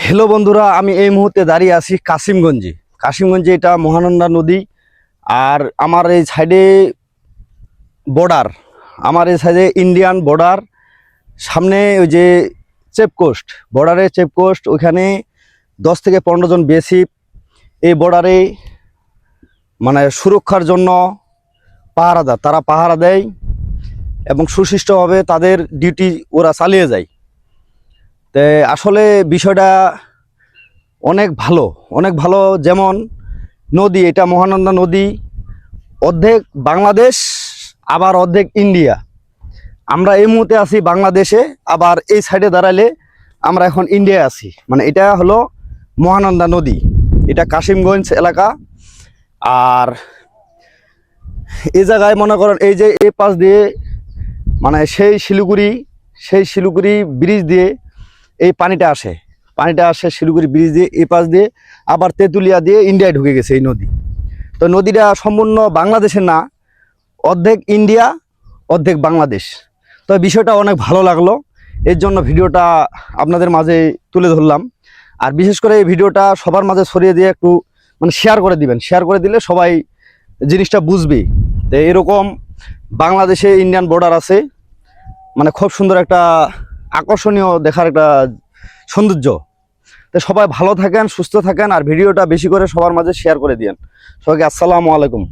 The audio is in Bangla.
হ্যালো বন্ধুরা, আমি এই মুহূর্তে দাঁড়িয়ে আছি কাশিমগঞ্জে। এটা মহানন্দা নদী। আর আমার এই সাইডে বর্ডার, আমার এই সাইডে ইন্ডিয়ান বর্ডার। সামনে ওই যে চেকপোস্ট, বর্ডারে চেকপোস্ট, ওইখানে 10 থেকে 15 জন বিএসএফ এই বর্ডারে মানে সুরক্ষার জন্য তারা পাহারা দেয় এবং সুশিষ্টভাবে তাদের ডিউটি ওরা চালিয়ে যায়। তো আসলে বিষয়টা অনেক ভালো। যেমন নদী, এটা মহানন্দা নদী, অর্ধেক বাংলাদেশ আবার অর্ধেক ইন্ডিয়া। আমরা এই মুহূর্তে আছি বাংলাদেশে, আবার এই সাইডে দাঁড়ালে আমরা এখন ইন্ডিয়ায় আছি। মানে এটা হলো মহানন্দা নদী, এটা কাশিমগঞ্জ এলাকা। আর এই জায়গায় মনে করেন এই যে এই পাশ দিয়ে মানে সেই শিলিগুড়ি ব্রিজ দিয়ে এই পানিটা আসে শিলিগুড়ি ব্রিজ দিয়ে এই পাশ দিয়ে, আবার তেঁতুলিয়া দিয়ে ইন্ডিয়ায় ঢুকে গেছে এই নদী। তো নদীটা সম্পূর্ণ বাংলাদেশের না, অর্ধেক ইন্ডিয়া অর্ধেক বাংলাদেশ। তো বিষয়টা অনেক ভালো লাগলো, এর জন্য ভিডিওটা আপনাদের মাঝে তুলে ধরলাম। আর বিশেষ করে এই ভিডিওটা সবার মাঝে ছড়িয়ে দিয়ে একটু মানে শেয়ার করে দিবেন। শেয়ার করে দিলে সবাই জিনিসটা বুঝবে। তো এরকম বাংলাদেশে ইন্ডিয়ান বর্ডার আছে, মানে খুব সুন্দর একটা আকর্ষণীয় দেখার একটা সৌন্দর্য। তো সবাই ভালো থাকেন, সুস্থ থাকেন, আর ভিডিওটা বেশি করে সবার মাঝে শেয়ার করে দিয়েন। সবাইকে আসসালামু আলাইকুম।